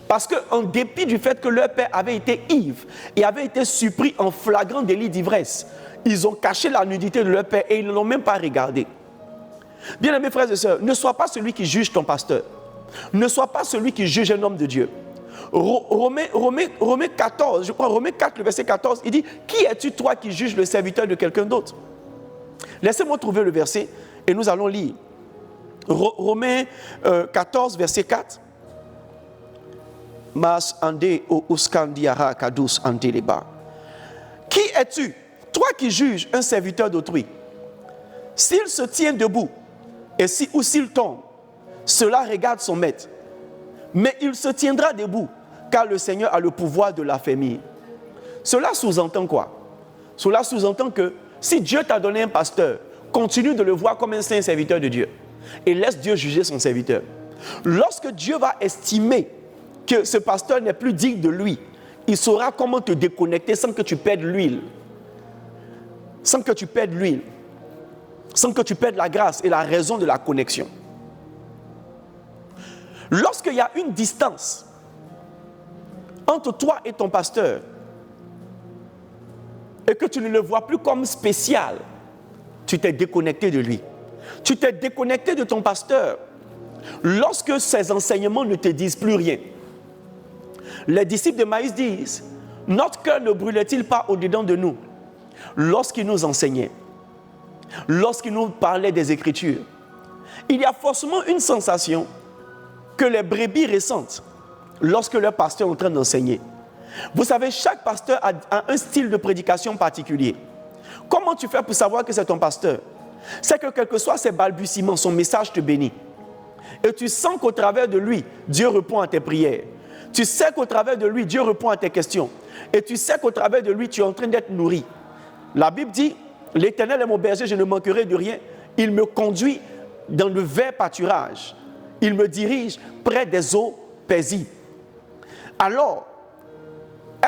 Parce qu'en dépit du fait que leur père avait été ivre et avait été surpris en flagrant délit d'ivresse, ils ont caché la nudité de leur père et ils ne l'ont même pas regardé. Bien-aimés frères et sœurs, ne sois pas celui qui juge ton pasteur. Ne sois pas celui qui juge un homme de Dieu. Romains 14, je crois, Romains 4, le verset 14, il dit « Qui es-tu toi qui juges le serviteur de quelqu'un d'autre » Laissez-moi trouver le verset et nous allons lire. Romains 14, verset 4. Mas ande o uskandiara kadus andeleba. Qui es-tu, toi qui juges un serviteur d'autrui? S'il se tient debout ou s'il tombe, cela regarde son maître. Mais il se tiendra debout, car le Seigneur a le pouvoir de l'affermir. Cela sous-entend quoi? Cela sous-entend que si Dieu t'a donné un pasteur, continue de le voir comme un saint serviteur de Dieu et laisse Dieu juger son serviteur. Lorsque Dieu va estimer que ce pasteur n'est plus digne de lui, il saura comment te déconnecter sans que tu perdes l'huile. Sans que tu perdes l'huile. Sans que tu perdes la grâce et la raison de la connexion. Lorsqu'il y a une distance entre toi et ton pasteur et que tu ne le vois plus comme spécial, tu t'es déconnecté de lui. Tu t'es déconnecté de ton pasteur lorsque ses enseignements ne te disent plus rien. Les disciples de Maïs disent « Notre cœur ne brûlait-il pas au-dedans de nous lorsqu'il nous enseignait, lorsqu'il nous parlait des Écritures ?» Il y a forcément une sensation que les brebis ressentent lorsque leur pasteur est en train d'enseigner. Vous savez, chaque pasteur a un style de prédication particulier. Comment tu fais pour savoir que c'est ton pasteur? C'est que quel que soit ses balbutiements, son message te bénit. Et tu sens qu'au travers de lui, Dieu répond à tes prières. Tu sais qu'au travers de lui, Dieu répond à tes questions. Et tu sais qu'au travers de lui, tu es en train d'être nourri. La Bible dit, l'Éternel est mon berger, je ne manquerai de rien. Il me conduit dans le vert pâturage. Il me dirige près des eaux paisibles. Alors,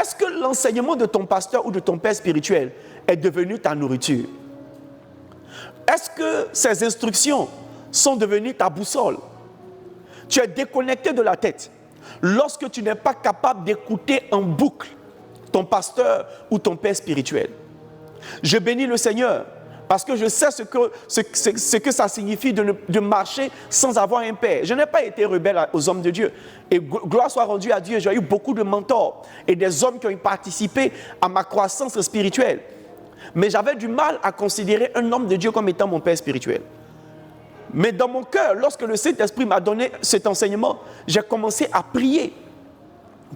est-ce que l'enseignement de ton pasteur ou de ton père spirituel est devenu ta nourriture? Est-ce que ces instructions sont devenues ta boussole? Tu es déconnecté de la tête lorsque tu n'es pas capable d'écouter en boucle ton pasteur ou ton père spirituel. Je bénis le Seigneur parce que je sais ce que ça signifie de marcher sans avoir un père. Je n'ai pas été rebelle aux hommes de Dieu. Et gloire soit rendue à Dieu, j'ai eu beaucoup de mentors et des hommes qui ont participé à ma croissance spirituelle. Mais j'avais du mal à considérer un homme de Dieu comme étant mon père spirituel. Mais dans mon cœur, lorsque le Saint-Esprit m'a donné cet enseignement, j'ai commencé à prier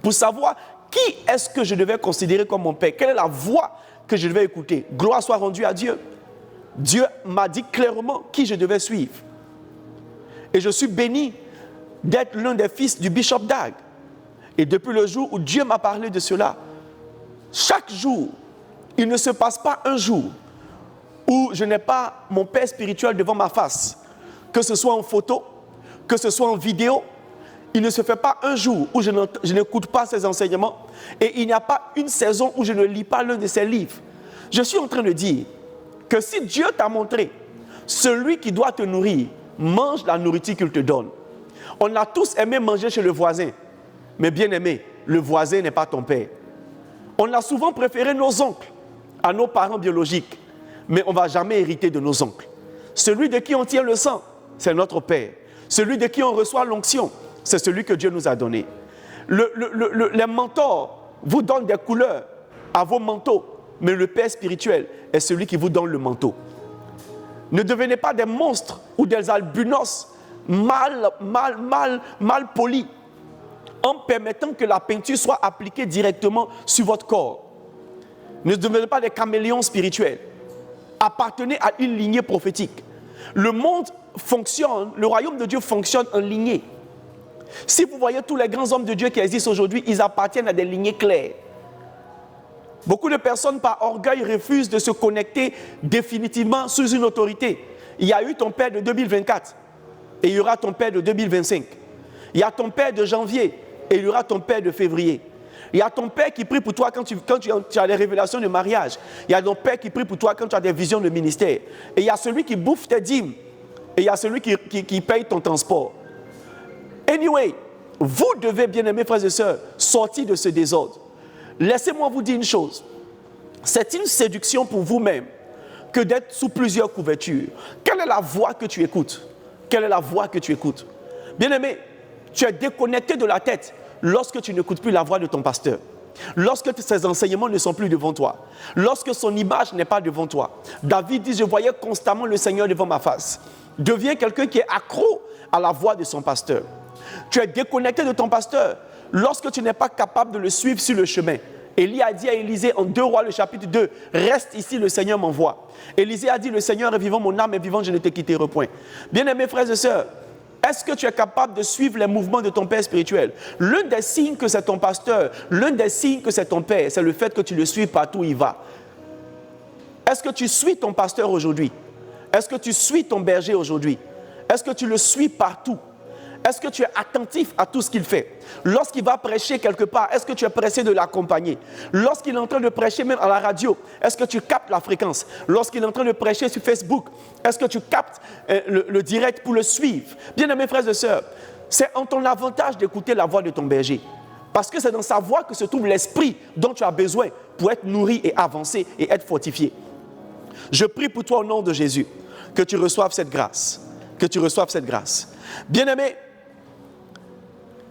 pour savoir qui est-ce que je devais considérer comme mon père. Quelle est la voix que je devais écouter? Gloire soit rendue à Dieu. Dieu m'a dit clairement qui je devais suivre. Et je suis béni d'être l'un des fils du Bishop Dag. Et depuis le jour où Dieu m'a parlé de cela, chaque jour, il ne se passe pas un jour où je n'ai pas mon père spirituel devant ma face, que ce soit en photo, que ce soit en vidéo. Il ne se fait pas un jour où je n'écoute pas ses enseignements et il n'y a pas une saison où je ne lis pas l'un de ses livres. Je suis en train de dire que si Dieu t'a montré celui qui doit te nourrir, mange la nourriture qu'il te donne. On a tous aimé manger chez le voisin. Mais bien aimé, le voisin n'est pas ton père. On a souvent préféré nos oncles à nos parents biologiques. Mais on ne va jamais hériter de nos oncles. Celui de qui on tient le sang, c'est notre père. Celui de qui on reçoit l'onction, c'est celui que Dieu nous a donné. Les mentors vous donnent des couleurs à vos manteaux, mais le Père spirituel est celui qui vous donne le manteau. Ne devenez pas des monstres ou des albinos mal polis en permettant que la peinture soit appliquée directement sur votre corps. Ne devenez pas des caméléons spirituels. Appartenez à une lignée prophétique. Le monde fonctionne, le royaume de Dieu fonctionne en lignée. Si vous voyez tous les grands hommes de Dieu qui existent aujourd'hui, ils appartiennent à des lignées claires. Beaucoup de personnes, par orgueil, refusent de se connecter définitivement sous une autorité. Il y a eu ton père de 2024 et il y aura ton père de 2025. Il y a ton père de janvier et il y aura ton père de février. Il y a ton père qui prie pour toi quand tu as des révélations de mariage. Il y a ton père qui prie pour toi quand tu as des visions de ministère. Et il y a celui qui bouffe tes dîmes. Et il y a celui qui paye ton transport. Anyway, vous devez, bien-aimés frères et sœurs, sortir de ce désordre. Laissez-moi vous dire une chose. C'est une séduction pour vous-même que d'être sous plusieurs couvertures. Quelle est la voix que tu écoutes? Quelle est la voix que tu écoutes? Bien-aimé, tu es déconnecté de la tête lorsque tu n'écoutes plus la voix de ton pasteur. Lorsque ses enseignements ne sont plus devant toi. Lorsque son image n'est pas devant toi. David dit, je voyais constamment le Seigneur devant ma face. Deviens quelqu'un qui est accro à la voix de son pasteur. Tu es déconnecté de ton pasteur lorsque tu n'es pas capable de le suivre sur le chemin. Élie a dit à Élisée en 2 Rois, le chapitre 2, « Reste ici, le Seigneur m'envoie. » Élisée a dit, « Le Seigneur est vivant, mon âme est vivante, je ne te quitterai point. » Bien-aimés frères et sœurs, est-ce que tu es capable de suivre les mouvements de ton père spirituel? L'un des signes que c'est ton pasteur, l'un des signes que c'est ton père, c'est le fait que tu le suis partout où il va. Est-ce que tu suis ton pasteur aujourd'hui? Est-ce que tu suis ton berger aujourd'hui? Est-ce que tu le suis partout? Est-ce que tu es attentif à tout ce qu'il fait? Lorsqu'il va prêcher quelque part, est-ce que tu es pressé de l'accompagner? Lorsqu'il est en train de prêcher même à la radio, est-ce que tu captes la fréquence? Lorsqu'il est en train de prêcher sur Facebook, est-ce que tu captes le direct pour le suivre? Bien-aimés frères et sœurs, c'est en ton avantage d'écouter la voix de ton berger. Parce que c'est dans sa voix que se trouve l'esprit dont tu as besoin pour être nourri et avancer et être fortifié. Je prie pour toi au nom de Jésus, que tu reçoives cette grâce. Que tu reçoives cette grâce. Bien-aimés,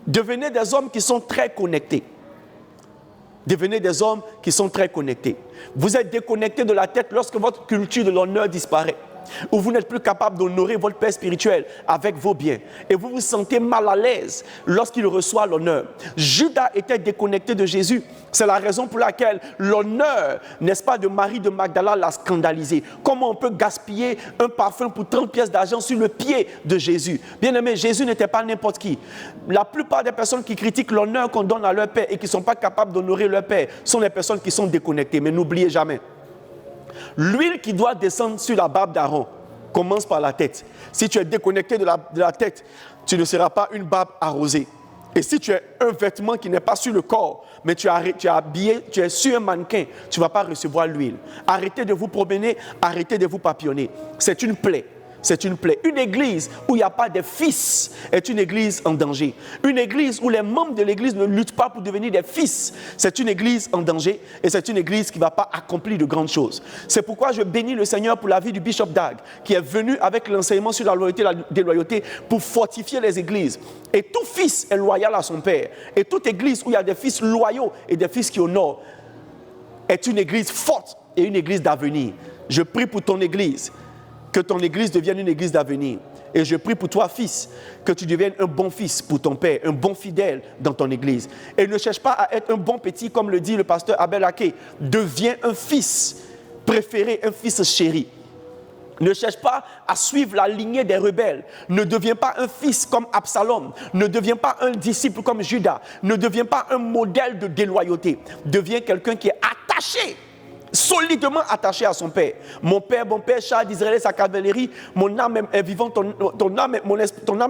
devenez des hommes qui sont très connectés. Devenez des hommes qui sont très connectés. Vous êtes déconnectés de la tête lorsque votre culture de l'honneur disparaît. Ou vous n'êtes plus capable d'honorer votre père spirituel avec vos biens. Et vous vous sentez mal à l'aise lorsqu'il reçoit l'honneur. Judas était déconnecté de Jésus. C'est la raison pour laquelle l'honneur, n'est-ce pas, de Marie de Magdala l'a scandalisé. Comment on peut gaspiller un parfum pour 30 pièces d'argent sur le pied de Jésus? Bien aimé, Jésus n'était pas n'importe qui. La plupart des personnes qui critiquent l'honneur qu'on donne à leur père et qui ne sont pas capables d'honorer leur père sont les personnes qui sont déconnectées. Mais n'oubliez jamais, l'huile qui doit descendre sur la barbe d'Aaron commence par la tête. Si tu es déconnecté de la tête, tu ne seras pas une barbe arrosée. Et si tu es un vêtement qui n'est pas sur le corps, mais tu es habillé, tu es sur un mannequin, tu ne vas pas recevoir l'huile. Arrêtez de vous promener, arrêtez de vous papillonner. C'est une plaie. C'est une plaie. Une église où il n'y a pas de fils est une église en danger. Une église où les membres de l'église ne luttent pas pour devenir des fils, c'est une église en danger et c'est une église qui ne va pas accomplir de grandes choses. C'est pourquoi je bénis le Seigneur pour la vie du Bishop Dag, qui est venu avec l'enseignement sur la loyauté et la déloyauté pour fortifier les églises. Et tout fils est loyal à son père. Et toute église où il y a des fils loyaux et des fils qui honorent est une église forte et une église d'avenir. Je prie pour ton église, que ton église devienne une église d'avenir. Et je prie pour toi, fils, que tu deviennes un bon fils pour ton père, un bon fidèle dans ton église. Et ne cherche pas à être un bon petit, comme le dit le pasteur Abel Ake. Deviens un fils préféré, un fils chéri. Ne cherche pas à suivre la lignée des rebelles. Ne deviens pas un fils comme Absalom. Ne deviens pas un disciple comme Judas. Ne deviens pas un modèle de déloyauté. Deviens quelqu'un qui est attaché, solidement attaché à son père. Mon père, char d'Israël et sa cavalerie, mon âme est vivante, ton âme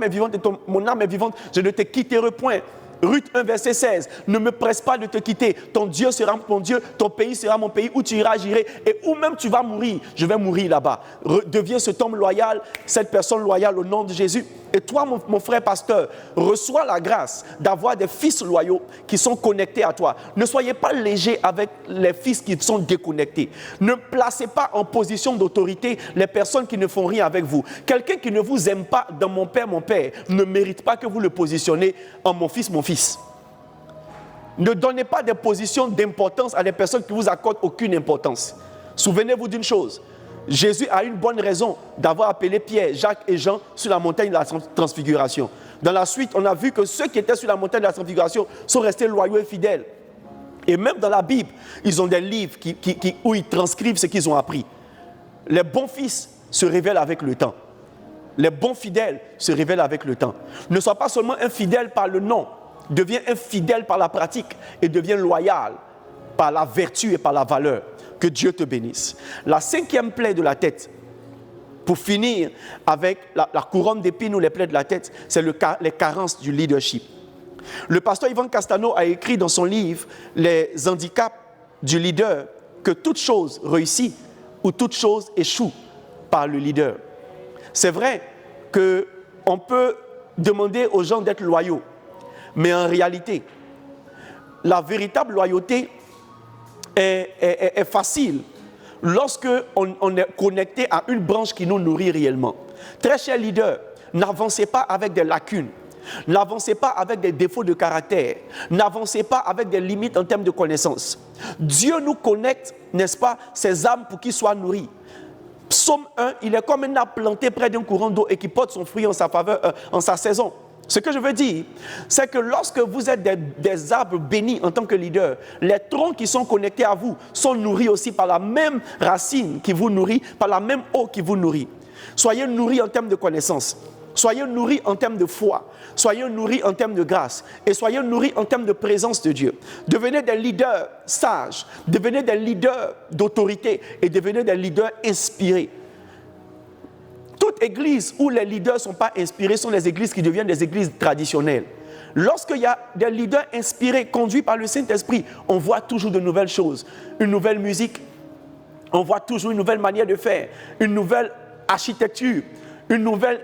est vivante et mon âme est vivante, je ne te quitterai point. Ruth 1, verset 16, ne me presse pas de te quitter. Ton Dieu sera mon Dieu, ton pays sera mon pays, où tu iras, j'irai. Et où même tu vas mourir, je vais mourir là-bas. Deviens cet homme loyal, cette personne loyale au nom de Jésus. Et toi, mon frère pasteur, reçois la grâce d'avoir des fils loyaux qui sont connectés à toi. Ne soyez pas léger avec les fils qui sont déconnectés. Ne placez pas en position d'autorité les personnes qui ne font rien avec vous. Quelqu'un qui ne vous aime pas dans mon père, ne mérite pas que vous le positionnez en mon fils, mon fils. Ne donnez pas des positions d'importance à des personnes qui vous accordent aucune importance. Souvenez-vous d'une chose. Jésus a une bonne raison d'avoir appelé Pierre, Jacques et Jean sur la montagne de la transfiguration. Dans la suite, on a vu que ceux qui étaient sur la montagne de la transfiguration sont restés loyaux et fidèles. Et même dans la Bible, ils ont des livres où ils transcrivent ce qu'ils ont appris. Les bons fils se révèlent avec le temps. Les bons fidèles se révèlent avec le temps. Ne sois pas seulement un fidèle par le nom, deviens un fidèle par la pratique et deviens loyal par la vertu et par la valeur. Que Dieu te bénisse. La 5e plaie de la tête, pour finir avec la couronne d'épines ou les plaies de la tête, c'est les carences du leadership. Le pasteur Ivan Castano a écrit dans son livre « Les handicaps du leader » que toute chose réussit ou toute chose échoue par le leader. C'est vrai qu'on peut demander aux gens d'être loyaux, mais en réalité, la véritable loyauté est facile lorsque on est connecté à une branche qui nous nourrit réellement. Très cher leader, n'avancez pas avec des lacunes, n'avancez pas avec des défauts de caractère, n'avancez pas avec des limites en termes de connaissances. Dieu nous connecte, n'est-ce pas, ses âmes pour qu'ils soient nourris. Psaume 1, il est comme un arbre planté près d'un courant d'eau et qui porte son fruit en sa faveur, en sa saison. Ce que je veux dire, c'est que lorsque vous êtes des arbres bénis en tant que leader, les troncs qui sont connectés à vous sont nourris aussi par la même racine qui vous nourrit, par la même eau qui vous nourrit. Soyez nourris en termes de connaissances, soyez nourris en termes de foi, soyez nourris en termes de grâce et soyez nourris en termes de présence de Dieu. Devenez des leaders sages, devenez des leaders d'autorité et devenez des leaders inspirés. Toute église où les leaders ne sont pas inspirés sont les églises qui deviennent des églises traditionnelles. Lorsqu'il y a des leaders inspirés, conduits par le Saint-Esprit, on voit toujours de nouvelles choses. Une nouvelle musique, on voit toujours une nouvelle manière de faire, une nouvelle architecture, une nouvelle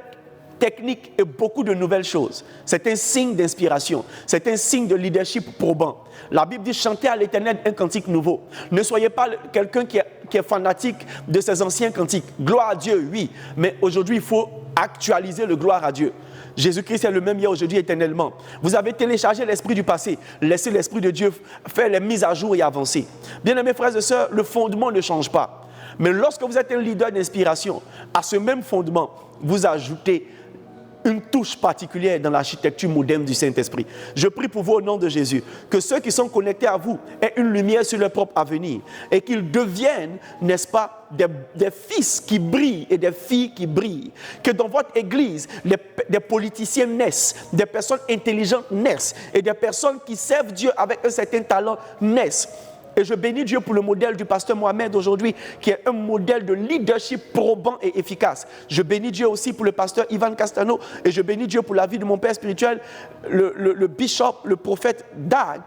technique et beaucoup de nouvelles choses. C'est un signe d'inspiration, c'est un signe de leadership probant. La Bible dit « Chantez à l'Éternel un cantique nouveau ». Ne soyez pas quelqu'un qui est fanatique de ces anciens cantiques. Gloire à Dieu, oui, mais aujourd'hui, il faut actualiser le gloire à Dieu. Jésus-Christ est le même hier, aujourd'hui, éternellement. Vous avez téléchargé l'esprit du passé. Laissez l'esprit de Dieu faire les mises à jour et avancer. Bien-aimés frères et sœurs, le fondement ne change pas. Mais lorsque vous êtes un leader d'inspiration, à ce même fondement, vous ajoutez une touche particulière dans l'architecture moderne du Saint-Esprit. Je prie pour vous au nom de Jésus, que ceux qui sont connectés à vous aient une lumière sur leur propre avenir et qu'ils deviennent, n'est-ce pas, des fils qui brillent et des filles qui brillent. Que dans votre église, des politiciens naissent, des personnes intelligentes naissent et des personnes qui servent Dieu avec un certain talent naissent. Et je bénis Dieu pour le modèle du pasteur Mohamed aujourd'hui, qui est un modèle de leadership probant et efficace. Je bénis Dieu aussi pour le pasteur Ivan Castano, et je bénis Dieu pour la vie de mon père spirituel, le bishop, le prophète Dag,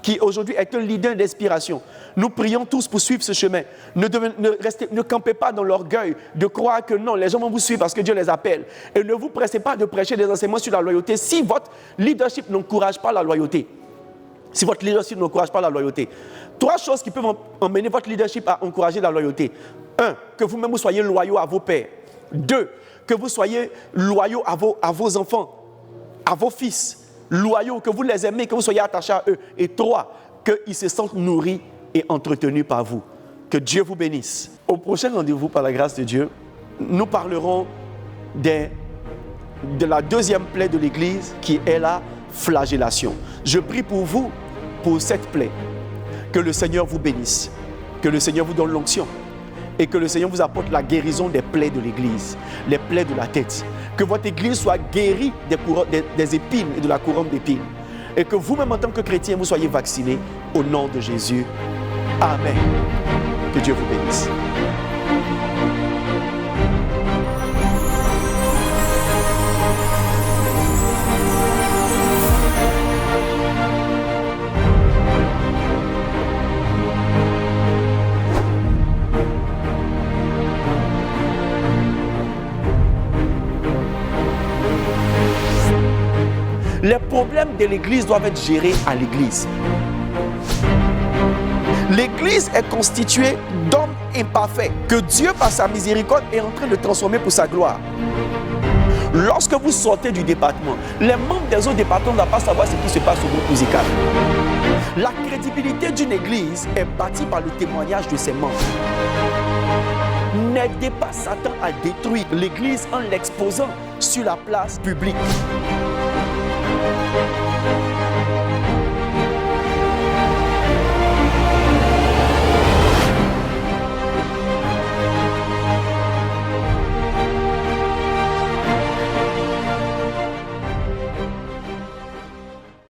qui aujourd'hui est un leader d'inspiration. Nous prions tous pour suivre ce chemin. Ne campez pas dans l'orgueil de croire que non, les gens vont vous suivre parce que Dieu les appelle. Et ne vous pressez pas de prêcher des enseignements sur la loyauté si votre leadership n'encourage pas la loyauté. Si votre leadership n'encourage pas la loyauté. 3 choses qui peuvent emmener votre leadership à encourager la loyauté. 1, que vous-même vous soyez loyaux à vos pères. 2, que vous soyez loyaux à vos enfants, à vos fils. Loyaux, que vous les aimez, que vous soyez attachés à eux. Et 3, qu'ils se sentent nourris et entretenus par vous. Que Dieu vous bénisse. Au prochain rendez-vous, par la grâce de Dieu, nous parlerons de la 2e plaie de l'Église qui est la flagellation. Je prie pour vous, pour cette plaie. Que le Seigneur vous bénisse, que le Seigneur vous donne l'onction et que le Seigneur vous apporte la guérison des plaies de l'Église, les plaies de la tête. Que votre Église soit guérie des épines et de la couronne d'épines. Et que vous-même en tant que chrétien, vous soyez vaccinés au nom de Jésus. Amen. Que Dieu vous bénisse. Les problèmes de l'Église doivent être gérés à l'Église. L'Église est constituée d'hommes imparfaits que Dieu, par sa miséricorde, est en train de transformer pour sa gloire. Lorsque vous sortez du département, les membres des autres départements ne doivent pas savoir ce qui se passe au groupe musical. La crédibilité d'une église est bâtie par le témoignage de ses membres. N'aidez pas Satan à détruire l'église en l'exposant sur la place publique.